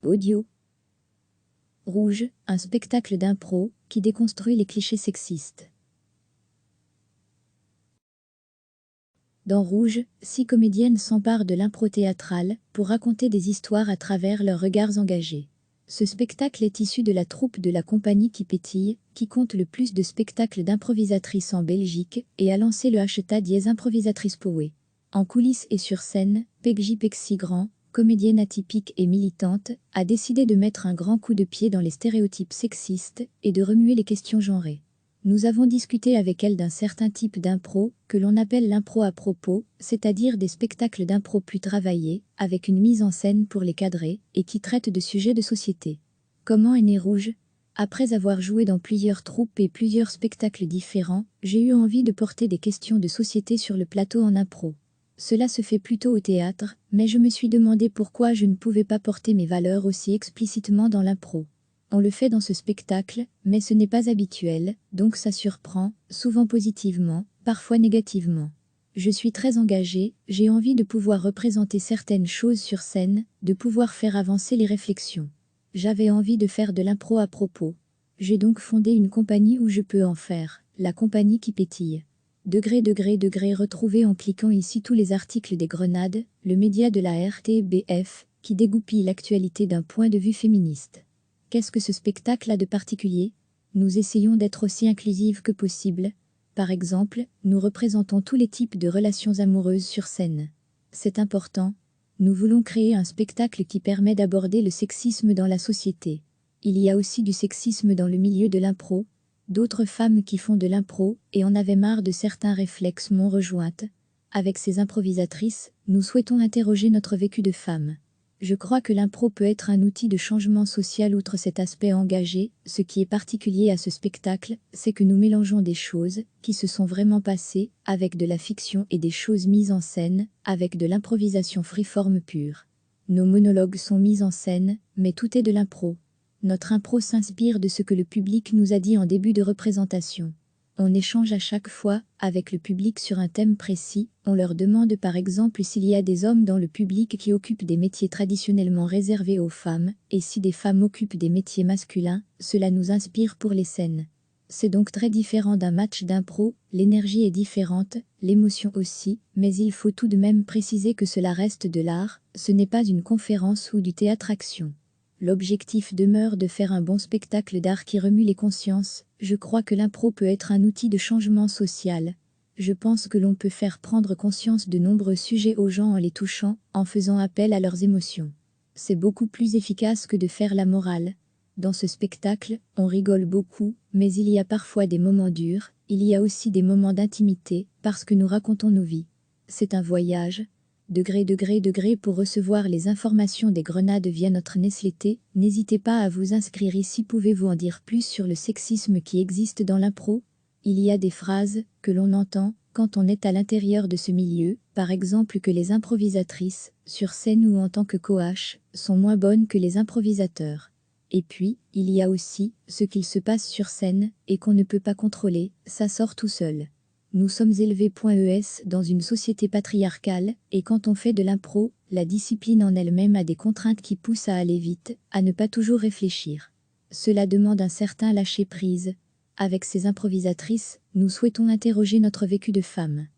Audio. Rouge, un spectacle d'impro qui déconstruit les clichés sexistes. Dans Rouge, 6 comédiennes s'emparent de l'impro théâtrale pour raconter des histoires à travers leurs regards engagés. Ce spectacle est issu de la troupe de la compagnie qui pétille, qui compte le plus de spectacles d'improvisatrices en Belgique et a lancé le hashtag #improvisatricepowe. En coulisses et sur scène, Peggy Pexigrand, comédienne atypique et militante, a décidé de mettre un grand coup de pied dans les stéréotypes sexistes et de remuer les questions genrées. Nous avons discuté avec elle d'un certain type d'impro, que l'on appelle l'impro à propos, c'est-à-dire des spectacles d'impro plus travaillés, avec une mise en scène pour les cadrer, et qui traitent de sujets de société. Comment est né Rouge ? Après avoir joué dans plusieurs troupes et plusieurs spectacles différents, j'ai eu envie de porter des questions de société sur le plateau en impro. Cela se fait plutôt au théâtre, mais je me suis demandé pourquoi je ne pouvais pas porter mes valeurs aussi explicitement dans l'impro. On le fait dans ce spectacle, mais ce n'est pas habituel, donc ça surprend, souvent positivement, parfois négativement. Je suis très engagée, j'ai envie de pouvoir représenter certaines choses sur scène, de pouvoir faire avancer les réflexions. J'avais envie de faire de l'impro à propos. J'ai donc fondé une compagnie où je peux en faire, la compagnie qui pétille. Degré, retrouvez en cliquant ici tous les articles des Grenades, le média de la RTBF, qui dégoupille l'actualité d'un point de vue féministe. Qu'est-ce que ce spectacle a de particulier ? Nous essayons d'être aussi inclusives que possible. Par exemple, nous représentons tous les types de relations amoureuses sur scène. C'est important. Nous voulons créer un spectacle qui permet d'aborder le sexisme dans la société. Il y a aussi du sexisme dans le milieu de l'impro. D'autres femmes qui font de l'impro et en avaient marre de certains réflexes m'ont rejointe. Avec ces improvisatrices, nous souhaitons interroger notre vécu de femme. Je crois que l'impro peut être un outil de changement social outre cet aspect engagé. Ce qui est particulier à ce spectacle, c'est que nous mélangeons des choses qui se sont vraiment passées avec de la fiction et des choses mises en scène avec de l'improvisation freeform pure. Nos monologues sont mis en scène, mais tout est de l'impro. Notre impro s'inspire de ce que le public nous a dit en début de représentation. On échange à chaque fois avec le public sur un thème précis. On leur demande par exemple s'il y a des hommes dans le public qui occupent des métiers traditionnellement réservés aux femmes, et si des femmes occupent des métiers masculins, cela nous inspire pour les scènes. C'est donc très différent d'un match d'impro, l'énergie est différente, l'émotion aussi, mais il faut tout de même préciser que cela reste de l'art, ce n'est pas une conférence ou du théâtre-action. L'objectif demeure de faire un bon spectacle d'art qui remue les consciences. Je crois que l'impro peut être un outil de changement social. Je pense que l'on peut faire prendre conscience de nombreux sujets aux gens en les touchant, en faisant appel à leurs émotions. C'est beaucoup plus efficace que de faire la morale. Dans ce spectacle, on rigole beaucoup, mais il y a parfois des moments durs, il y a aussi des moments d'intimité, parce que nous racontons nos vies. C'est un voyage. Degré pour recevoir les informations des Grenades via notre newsletter, n'hésitez pas à vous inscrire ici. Pouvez-vous en dire plus sur le sexisme qui existe dans l'impro ? Il y a des phrases que l'on entend quand on est à l'intérieur de ce milieu, par exemple que les improvisatrices, sur scène ou en tant que coach, sont moins bonnes que les improvisateurs. Et puis, il y a aussi ce qu'il se passe sur scène et qu'on ne peut pas contrôler, ça sort tout seul. Nous sommes élevés.es dans une société patriarcale, et quand on fait de l'impro, la discipline en elle-même a des contraintes qui poussent à aller vite, à ne pas toujours réfléchir. Cela demande un certain lâcher-prise. Avec ces improvisatrices, nous souhaitons interroger notre vécu de femme.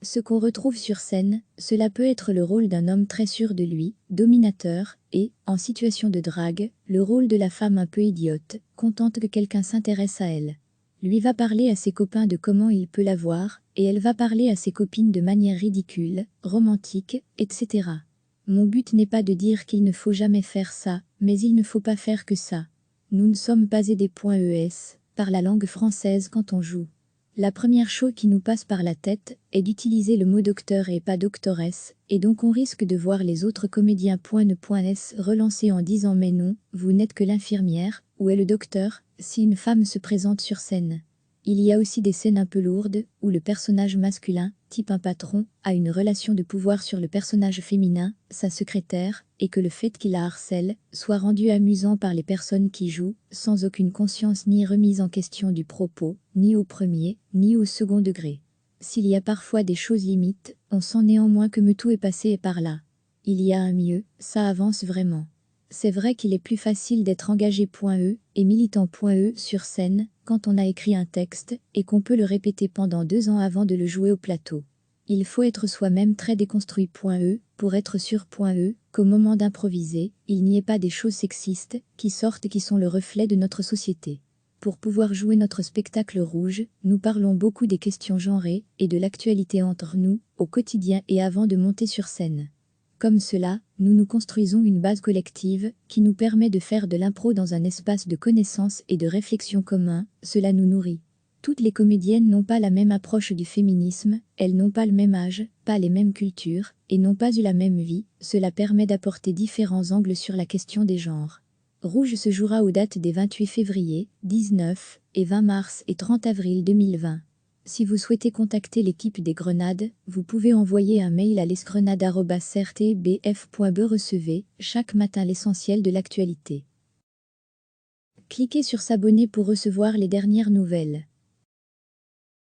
Ce qu'on retrouve sur scène, cela peut être le rôle d'un homme très sûr de lui, dominateur, et, en situation de drague, le rôle de la femme un peu idiote, contente que quelqu'un s'intéresse à elle. Lui va parler à ses copains de comment il peut la voir, et elle va parler à ses copines de manière ridicule, romantique, etc. Mon but n'est pas de dire qu'il ne faut jamais faire ça, mais il ne faut pas faire que ça. Nous ne sommes pas aidés.es par la langue française quand on joue. La première chose qui nous passe par la tête est d'utiliser le mot docteur et pas doctoresse, et donc on risque de voir les autres comédiens.ne.s relancer en disant mais non, vous n'êtes que l'infirmière, où est le docteur, si une femme se présente sur scène. Il y a aussi des scènes un peu lourdes, où le personnage masculin, type un patron, a une relation de pouvoir sur le personnage féminin, sa secrétaire, et que le fait qu'il la harcèle soit rendu amusant par les personnes qui jouent, sans aucune conscience ni remise en question du propos, ni au premier, ni au second degré. S'il y a parfois des choses limites, on sent néanmoins que tout est passé par là. Il y a un mieux, ça avance vraiment. C'est vrai qu'il est plus facile d'être engagé.e et militant.e sur scène quand on a écrit un texte et qu'on peut le répéter pendant 2 ans avant de le jouer au plateau. Il faut être soi-même très déconstruit.e pour être sûr.e qu'au moment d'improviser, il n'y ait pas des choses sexistes qui sortent et qui sont le reflet de notre société. Pour pouvoir jouer notre spectacle rouge, nous parlons beaucoup des questions genrées et de l'actualité entre nous, au quotidien et avant de monter sur scène. Comme cela, nous nous construisons une base collective qui nous permet de faire de l'impro dans un espace de connaissance et de réflexion commun, cela nous nourrit. Toutes les comédiennes n'ont pas la même approche du féminisme, elles n'ont pas le même âge, pas les mêmes cultures, et n'ont pas eu la même vie, cela permet d'apporter différents angles sur la question des genres. Rouge se jouera aux dates des 28 février, 19 et 20 mars et 30 avril 2020. Si vous souhaitez contacter l'équipe des Grenades, vous pouvez envoyer un mail à lesgrenades@rtbf.be. Recevez chaque matin l'essentiel de l'actualité. Cliquez sur s'abonner pour recevoir les dernières nouvelles.